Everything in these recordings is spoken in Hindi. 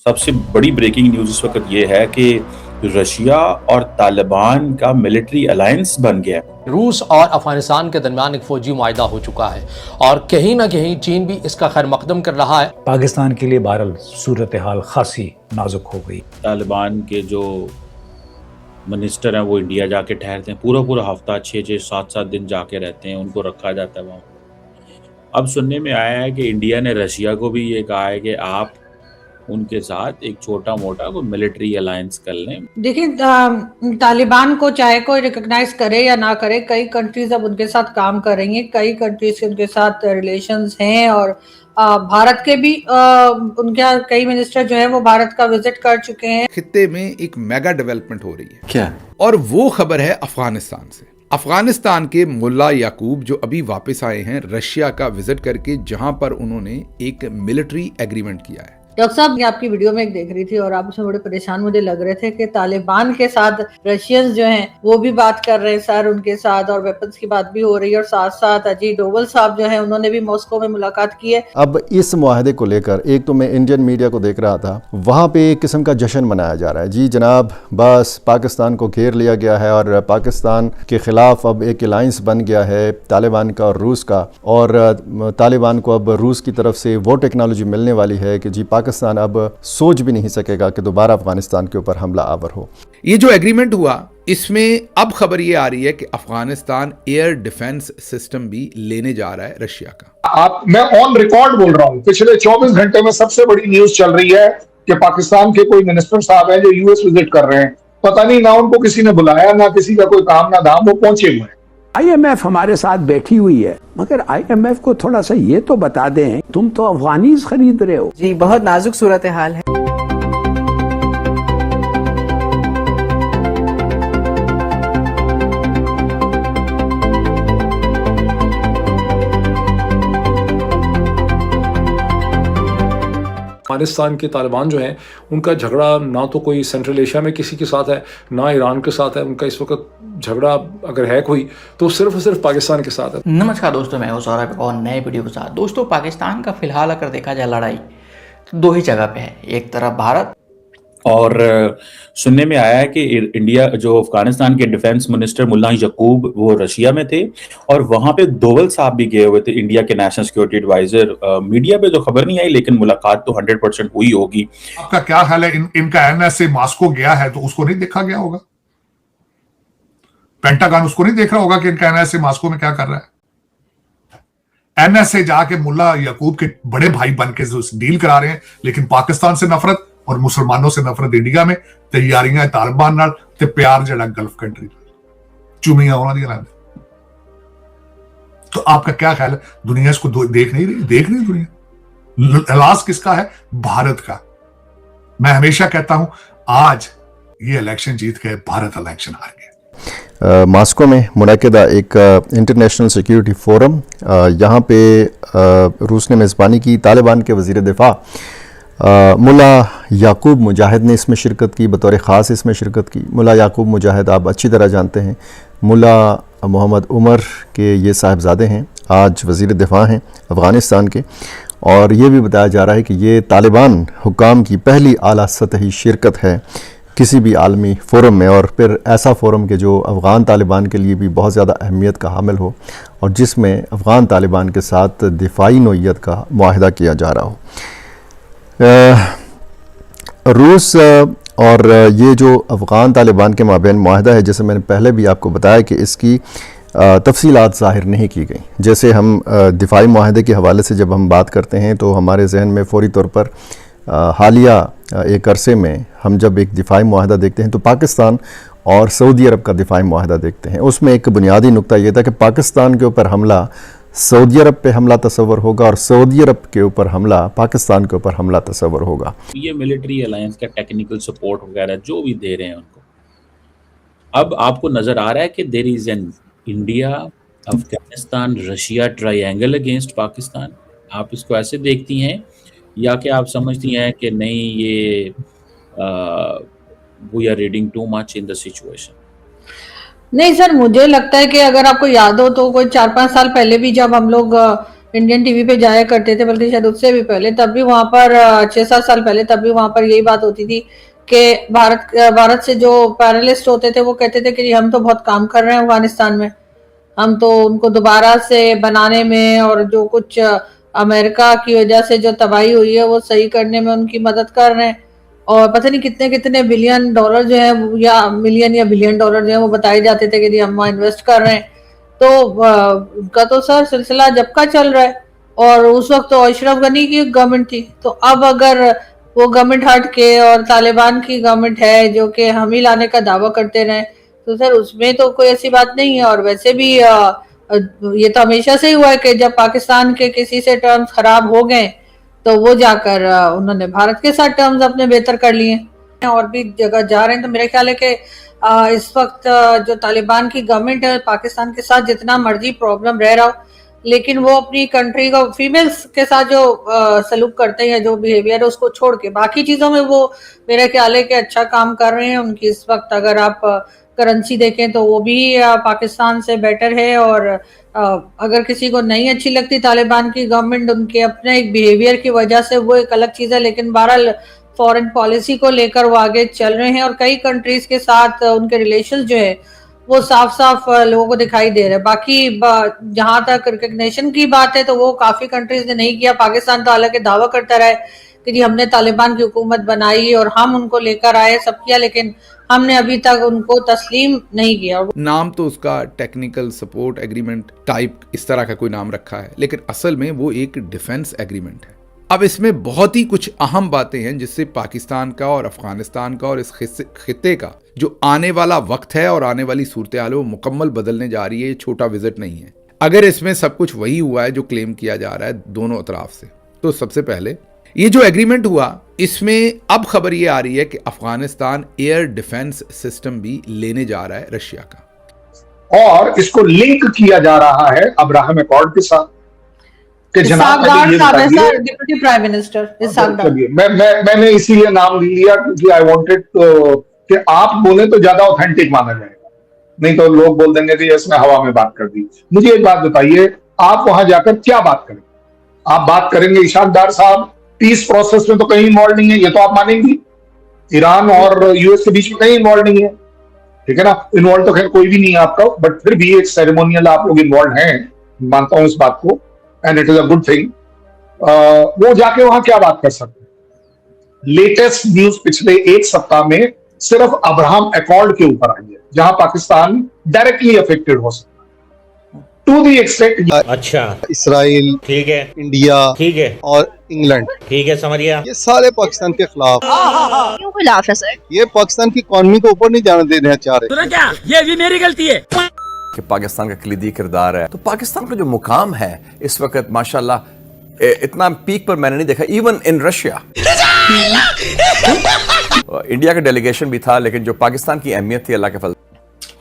सबसे बड़ी ब्रेकिंग न्यूज़ इस वक़्त ये है कि रशिया और तालिबान का मिलिट्री अलायंस बन गया है। रूस और अफगानिस्तान के दरमियान एक फौजी मुआहिदा हो चुका है और कहीं ना कहीं चीन भी इसका खैर मकदम कर रहा है। पाकिस्तान के लिए बहरहाल सूरत हाल खासी नाजुक हो गई। तालिबान के जो मिनिस्टर हैं वो इंडिया जाके ठहरते हैं, पूरा हफ्ता 6-6 7-7 दिन जाके रहते हैं, उनको रखा जाता है वहाँ। अब सुनने में आया है कि इंडिया ने रशिया को भी ये कहा है कि आप उनके साथ एक छोटा मोटा कोई मिलिट्री अलायंस कर लें। देखिए, तालिबान को चाहे कोई रिकॉग्नाइज करे या ना करे, कई कंट्रीज अब उनके साथ काम कर रही हैं, कई कंट्रीज के उनके साथ रिलेशंस हैं और भारत के भी उनके कई मिनिस्टर जो है वो भारत का विजिट कर चुके हैं। खित्ते में एक मेगा डेवलपमेंट हो रही है। क्या? और वो खबर है अफगानिस्तान से। अफगानिस्तान के मुल्ला याकूब जो अभी वापस आए हैं रशिया का विजिट करके, जहां पर उन्होंने एक मिलिट्री एग्रीमेंट किया है। डॉक्टर साहब, मैं आपकी वीडियो में एक देख रही थी और आप उसमें बड़े परेशान मुझे लग रहे थे कि तालिबान के साथ रशियंस जो हैं वो भी बात कर रहे हैं सर उनके साथ, और वेपन्स की बात भी हो रही है, और साथ साथ अजीत डोवल साहब जो हैं उन्होंने भी मॉस्को में मुलाकात की है। अब इस मुआहदे को लेकर एक तो मैं इंडियन मीडिया को देख रहा था, वहाँ पे एक किस्म का जश्न मनाया जा रहा है। जी जनाब, बस पाकिस्तान को घेर लिया गया है और पाकिस्तान के खिलाफ अब एक अलायंस बन गया है तालिबान का और रूस का, और तालिबान को अब रूस की तरफ से वो टेक्नोलॉजी मिलने वाली है कि जी पाकिस्तान अब सोच भी नहीं सकेगा कि दोबारा अफगानिस्तान के ऊपर हमला आवर हो। ये जो एग्रीमेंट हुआ, इसमें अब खबर ये आ रही है कि अफगानिस्तान एयर डिफेंस सिस्टम भी लेने जा रहा है रशिया का। मैं ऑन रिकॉर्ड बोल रहा हूं, पिछले 24 घंटे में सबसे बड़ी न्यूज चल रही है कि पाकिस्तान के कोई मिनिस्टर साहब हैं जो यूएस विजिट कर रहे हैं। पता नहीं ना उनको किसी ने बुलाया, ना किसी का कोई काम ना धाम, वो पहुंचे हुए हैं। IMF हमारे साथ बैठी हुई है, मगर IMF को थोड़ा सा ये तो बता दें, तुम तो अफगानीज खरीद रहे हो। जी बहुत नाजुक सूरत हाल है। अफगानिस्तान के तालिबान जो हैं उनका झगड़ा ना तो कोई सेंट्रल एशिया में किसी के साथ है ना ईरान के साथ है। उनका इस वक्त झगड़ा अगर है कोई तो सिर्फ और सिर्फ पाकिस्तान के साथ है। नमस्कार दोस्तों, मैं हूं सौरभ और नए वीडियो के साथ। दोस्तों, पाकिस्तान का फिलहाल अगर देखा जाए लड़ाई तो दो ही जगह पे है, एक तरफ भारत, और सुनने में आया है कि इंडिया जो अफगानिस्तान के डिफेंस मिनिस्टर मुल्ला याकूब वो रशिया में थे और वहां पे डोवल साहब भी गए हुए थे, इंडिया के नेशनल सिक्योरिटी एडवाइजर। मीडिया पे तो खबर नहीं आई, लेकिन मुलाकात तो 100% हुई होगी। आपका क्या ख्याल है, इनका एनएसए मॉस्को गया है तो उसको नहीं देखा गया होगा? पेंटागन उसको नहीं देख रहा होगा कि इनका एनएसए मॉस्को में क्या कर रहा है? एनएसए जाके मुल्ला याकूब के बड़े भाई बन के डील करा रहे हैं, लेकिन पाकिस्तान से नफरत और मुसलमानों से नफरत इंडिया में तैयारियां तालिबान नाल ते प्यार जड़ा गल्फ कंट्री चुमियां उन्हां दी नाल। तो आपका क्या ख्याल है, दुनिया इसको देख नहीं रही? देख रही दुनिया। लाश किसका है? भारत का। मैं हमेशा कहता हूं आज ये इलेक्शन जीत गए, भारत इलेक्शन हार गया। मॉस्को में मुनक़िदा एक इंटरनेशनल सिक्योरिटी फोरम, यहाँ पे रूस ने मेज़बानी की। तालिबान के वज़ीर दिफा मुल्ला याकूब मुजाहिद ने इसमें शिरकत की, बतौर ख़ास इसमें शिरकत की। मुल्ला याकूब मुजाहिद आप अच्छी तरह जानते हैं, मुल्ला मोहम्मद उमर के ये साहिबजादे हैं, आज वज़ीर दिफा हैं अफ़गानिस्तान के। और ये भी बताया जा रहा है कि ये तालिबान हुकाम की पहली आला सतही शिरकत है किसी भी आलमी फ़ोरम में, और फिर ऐसा फ़ोरम के जो अफ़गान तालिबान के लिए भी बहुत ज़्यादा अहमियत का हामिल हो और जिसमें अफ़गान तालिबान के साथ दिफाई नोयत का मुआहिदा किया जा रहा हो। रूस और ये जो अफ़गान तालिबान के माबैन मुआहिदा है, जैसे मैंने पहले भी आपको बताया कि इसकी तफसीलात ज़ाहिर नहीं की गई। जैसे हम दिफाई मुआहिदे के हवाले से जब हम बात करते हैं तो हमारे जहन में फ़ौरी तौर पर हालिया एक अरसे में हम जब एक दिफाई मुआहिदा देखते हैं तो पाकिस्तान और सऊदी अरब का दिफाई मुआहिदा देखते हैं। उसमें एक बुनियादी नुक्ता ये था कि पाकिस्तान के ऊपर हमला सऊदी अरब पे हमला तस्वर होगा और सऊदी अरब के ऊपर हमला पाकिस्तान के ऊपर हमला तस्वर होगा। ये मिलिट्री अलायंस का टेक्निकल सपोर्ट वगैरह जो भी दे रहे हैं उनको, अब आपको नजर आ रहा है कि there is an India Afghanistan Russia triangle against Pakistan. आप इसको ऐसे देखती हैं या कि आप समझती हैं कि नहीं ये we are reading too much in the situation? नहीं सर, मुझे लगता है कि अगर आपको याद हो तो कोई 4-5 साल पहले भी जब हम लोग इंडियन टीवी पे जाया करते थे, बल्कि शायद उससे भी पहले, तब भी वहां पर 6-7 साल पहले तब भी वहां पर यही बात होती थी कि भारत से जो पैनलिस्ट होते थे वो कहते थे कि हम तो बहुत काम कर रहे हैं अफगानिस्तान में, हम तो उनको दोबारा से बनाने में और जो कुछ अमेरिका की वजह से जो तबाही हुई है वो सही करने में उनकी मदद कर रहे हैं, और पता नहीं कितने कितने बिलियन डॉलर जो है या मिलियन या बिलियन डॉलर जो है वो बताए जाते थे कि हम वहाँ इन्वेस्ट कर रहे हैं। तो उनका तो सर सिलसिला जब का चल रहा है, और उस वक्त तो अशरफ गनी की गवर्नमेंट थी, तो अब अगर वो गवर्नमेंट हट के और तालिबान की गवर्नमेंट है जो कि हम ही लाने का दावा करते रहे, तो सर उसमें तो कोई ऐसी बात नहीं है। और वैसे भी ये तो हमेशा से ही हुआ है कि जब पाकिस्तान के किसी से टर्म्स खराब हो गए तो वो जाकर उन्होंने भारत के साथ टर्म्स अपने बेहतर कर लिए और भी जगह जा रहे हैं। तो मेरा ख्याल है कि इस वक्त जो तालिबान की गवर्नमेंट है पाकिस्तान के साथ जितना मर्जी प्रॉब्लम रह रहा हो, लेकिन वो अपनी कंट्री को फीमेल्स के साथ जो सलूक करते हैं, जो बिहेवियर है उसको छोड़ के बाकी चीजों में वो मेरा ख्याल है कि अच्छा काम कर रहे हैं। उनकी इस वक्त अगर आप करेंसी देखें तो वो भी पाकिस्तान से बेटर है, और अगर किसी को नहीं अच्छी लगती तालिबान की गवर्नमेंट उनके अपने एक बिहेवियर की वजह से वो एक अलग चीज है, लेकिन बहरहाल फॉरेन पॉलिसी को लेकर वो आगे चल रहे हैं और कई कंट्रीज के साथ उनके रिलेशंस जो है वो साफ साफ लोगों को दिखाई दे रहे हैं। बाकी जहां तक रिकग्निशन की बात है तो वो काफी कंट्रीज ने नहीं किया। पाकिस्तान तो हालांकि दावा करता रहा है कि जी हमने तालिबान की हुकूमत बनाई और हम उनको लेकर आए, सब किया, लेकिन हमने अभी तक उनको तस्लीम नहीं किया। नाम तो उसका टेक्निकल सपोर्ट एग्रीमेंट टाइप इस तरह का कोई नाम रखा है, लेकिन असल में वो एक डिफेंस एग्रीमेंट है। अब इसमें बहुत ही कुछ अहम बातें हैं जिससे पाकिस्तान का और अफगानिस्तान का और इस खित्ते का जो आने वाला वक्त है और आने वाली सूरत हाल है वो मुकम्मल बदलने जा रही है। ये छोटा विजिट नहीं है। अगर इसमें सब कुछ वही हुआ है जो क्लेम किया जा रहा है दोनों तरफ से, तो सबसे पहले ये जो एग्रीमेंट हुआ इसमें अब खबर ये आ रही है कि अफगानिस्तान एयर डिफेंस सिस्टम भी लेने जा रहा है रशिया का, और इसको लिंक किया जा रहा है अब्राहम अकॉर्ड के साथ। डिप्टी प्राइम मिनिस्टर मैंने इसीलिए नाम लिया क्योंकि आई वांटेड कि आप बोले तो ज्यादा ऑथेंटिक माना जाएगा, नहीं तो लोग बोल देंगे कि इसने हवा में बात कर दी। मुझे एक बात बताइए, आप वहां जाकर क्या बात करेंगे? आप बात करेंगे इशाक डार साहब पीस प्रोसेस में तो कहीं इन्वॉल्व नहीं है, ये तो आप मानेंगी। ईरान और यूएस के बीच में कहीं इन्वॉल्व नहीं है, ठीक है ना। इन्वॉल्व तो खैर कोई भी नहीं है आपका, बट फिर भी एक सेरेमोनियल आप लोग इन्वॉल्व हैं, मानता हूं इस बात को, and it is a good thing. वो जाके वहां क्या बात कर सकते हैं? लेटेस्ट न्यूज पिछले एक सप्ताह में सिर्फ अब्राहम अकॉर्ड के ऊपर आई है जहां पाकिस्तान डायरेक्टली अफेक्टेड हो सकता है टू द एक्सटेंट। अच्छा, इस्राइल ठीक है, इंडिया ठीक है, और इंग्लैंड ठीक है, समझ गया। ये सारे पाकिस्तान के खिलाफ। क्यों खिलाफ है सर? ये पाकिस्तान की इकॉनमी को ऊपर नहीं जाने देना चाह रहे। सुना क्या? ये भी मेरी गलती है कि पाकिस्तान का कलीदी किरदार है। तो पाकिस्तान का जो मुकाम है इस वक्त माशाल्लाह इतना पीक पर मैंने नहीं देखा, इवन इन रशिया। इंडिया का डेलीगेशन भी था, लेकिन जो पाकिस्तान की अहमियत थी अल्लाह के फजल।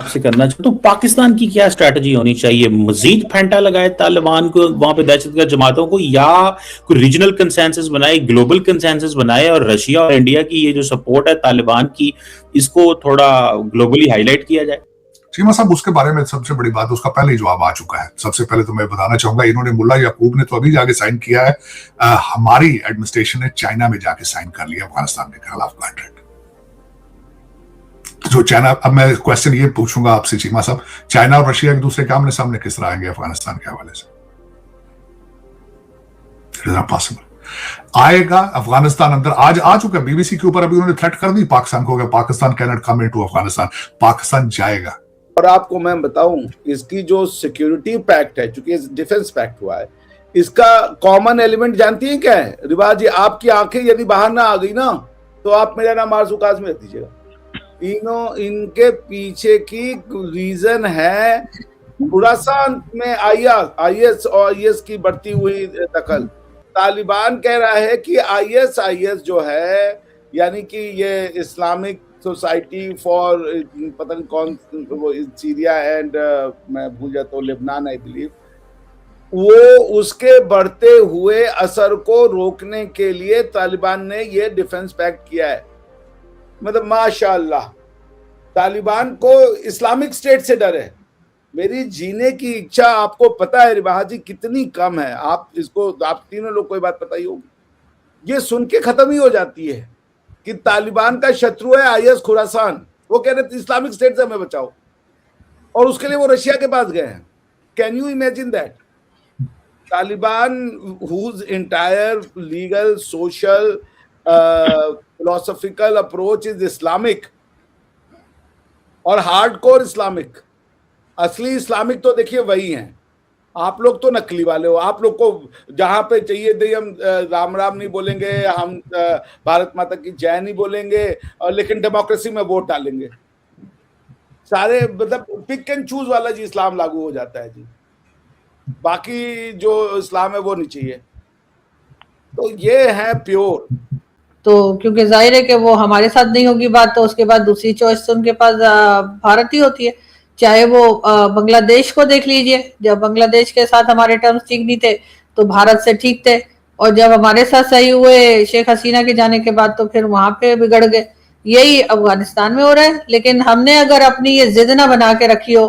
आपसे करना चाहता हूं, पाकिस्तान की क्या स्ट्रैटेजी होनी चाहिए? मजीद फेंटा लगाए तालिबान को, वहां पे दहशतगर्द जमातों को, या कोई रीजनल कंसेंसस बनाए, ग्लोबल कंसेंसस बनाए, और रशिया और इंडिया की ये जो सपोर्ट है तालिबान की इसको थोड़ा ग्लोबली हाईलाइट किया जाए? चीमा साहब, उसके बारे में सबसे बड़ी बात, उसका पहले ही जवाब आ चुका है। सबसे पहले तो मैं बताना चाहूंगा, इन्होंने मुल्ला याकूब ने तो अभी जाके साइन किया है, हमारी एडमिनिस्ट्रेशन ने चाइना में जाके साइन कर लिया अफगानिस्तान के खिलाफ कॉन्ट्रैक्ट। जो चाइना, अब मैं क्वेश्चन ये पूछूंगा आपसे चीमा साहब, चाइना और रशिया एक दूसरे के आमने सामने किस तरह आएंगे अफगानिस्तान के हवाले से? It is not possible. आएगा अफगानिस्तान अंदर, आज आ चुका बीबीसी के ऊपर, अभी उन्होंने थ्रेट कर दी पाकिस्तान को, Pakistan can not come into Afghanistan, Pakistan जाएगा। और आपको मैं बताऊं, इसकी जो सिक्योरिटी पैक्ट है, चूंकि डिफेंस पैक्ट हुआ है, इसका कॉमन एलिमेंट जानती हैं क्या है रिवाज जी? आपकी आंखें यदि बाहर ना आ गई ना तो आप मेरा नाम आरज़ूकाज़ में रख दीजिएगा। इनके पीछे की रीजन है खुरासान में आईएस और आईएस की बढ़ती हुई दखल। तालिबान कह रहा है कि आईएस जो है, यानी कि ये इस्लामिक सोसाइटी फॉर पता नहीं कौन, वो सीरिया एंड मैं भूल जाता हूँ, लेबनान आई बिलीव, वो उसके बढ़ते हुए असर को रोकने के लिए तालिबान ने ये डिफेंस पैक्ट किया है। मतलब माशाअल्लाह, तालिबान को इस्लामिक स्टेट से डर है, मेरी जीने की इच्छा आपको पता है रिवाहा जी कितनी कम है। आप तीनों लोग कोई बात बताई होगी, ये सुन के खत्म ही हो जाती है कि तालिबान का शत्रु है आईएस खुरासान। वो कह रहे थे इस्लामिक स्टेट से हमें बचाओ, और उसके लिए वो रशिया के पास गए हैं। Can you imagine that? Taliban whose entire legal, social, philosophical approach is Islamic और हार्डकोर इस्लामिक। असली इस्लामिक तो देखिए वही हैं, आप लोग तो नकली वाले हो। आप लोग को जहां पे चाहिए थे हम राम राम नहीं बोलेंगे, हम भारत माता की जय नहीं बोलेंगे, और लेकिन डेमोक्रेसी में वोट डालेंगे। सारे मतलब पिक एंड चूज वाला जी इस्लाम लागू हो जाता है जी, बाकी जो इस्लाम है वो नहीं चाहिए। तो ये है प्योर। तो क्योंकि जाहिर है कि वो हमारे साथ नहीं होगी बात, तो उसके बाद दूसरी चॉइस तो उनके पास भारत ही होती है। चाहे वो बांग्लादेश को देख लीजिए, जब बांग्लादेश के साथ हमारे टर्म्स ठीक नहीं थे तो भारत से ठीक थे, और जब हमारे साथ सही हुए शेख हसीना के जाने के बाद तो फिर वहां पे बिगड़ गए। यही अफगानिस्तान में हो रहा है। लेकिन हमने अगर अपनी ये जिद ना बना के रखी हो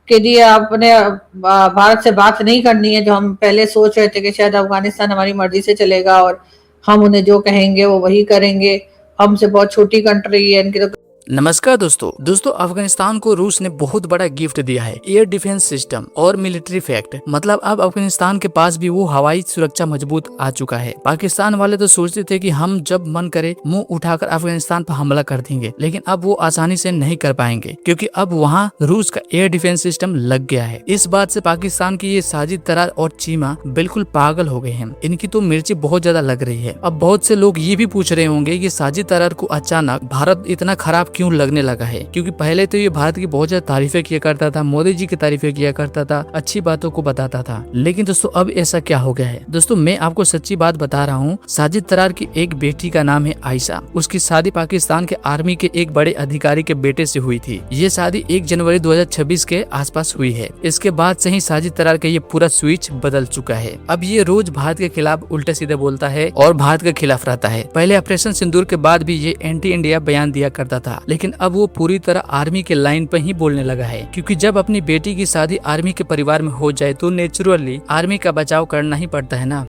कि जी आपने भारत से बात नहीं करनी है, जो हम पहले सोच रहे थे कि शायद अफगानिस्तान हमारी मर्जी से चलेगा और हम उन्हें जो कहेंगे वो वही करेंगे, हमसे बहुत छोटी कंट्री है इनकी। तो नमस्कार दोस्तों अफगानिस्तान को रूस ने बहुत बड़ा गिफ्ट दिया है, एयर डिफेंस सिस्टम और मिलिट्री फैक्ट। मतलब अब अफगानिस्तान के पास भी वो हवाई सुरक्षा मजबूत आ चुका है। पाकिस्तान वाले तो सोचते थे कि हम जब मन करे मुंह उठाकर अफगानिस्तान पर हमला कर देंगे, लेकिन अब वो आसानी से नहीं कर पाएंगे क्योंकि अब वहाँ रूस का एयर डिफेंस सिस्टम लग गया है। इस बात से पाकिस्तान की ये साजिद तरार और चीमा बिल्कुल पागल हो गए हैं। इनकी तो मिर्ची बहुत ज्यादा लग रही है। अब बहुत से लोग ये भी पूछ रहे होंगे कि साजिद तरार को अचानक भारत इतना खराब क्यों लगने लगा है, क्योंकि पहले तो ये भारत की बहुत ज्यादा तारीफें किया करता था, मोदी जी की तारीफें किया करता था, अच्छी बातों को बताता था। लेकिन दोस्तों अब ऐसा क्या हो गया है? दोस्तों मैं आपको सच्ची बात बता रहा हूँ। साजिद तरार की एक बेटी का नाम है आयशा। उसकी शादी पाकिस्तान के आर्मी के एक बड़े अधिकारी के बेटे से हुई थी। ये शादी 1 जनवरी 2026 के आसपास हुई है। इसके बाद से ही साजिद तरार का ये पूरा स्विच बदल चुका है। अब ये रोज भारत के खिलाफ उल्टे सीधे बोलता है और भारत के खिलाफ रहता है। पहले ऑपरेशन सिंदूर के बाद भी ये एंटी इंडिया बयान दिया करता था, लेकिन अब वो पूरी तरह आर्मी के लाइन पर ही बोलने लगा है, क्योंकि जब अपनी बेटी की शादी आर्मी के परिवार में हो जाए तो नेचुरली आर्मी का बचाव करना ही पड़ता है ना।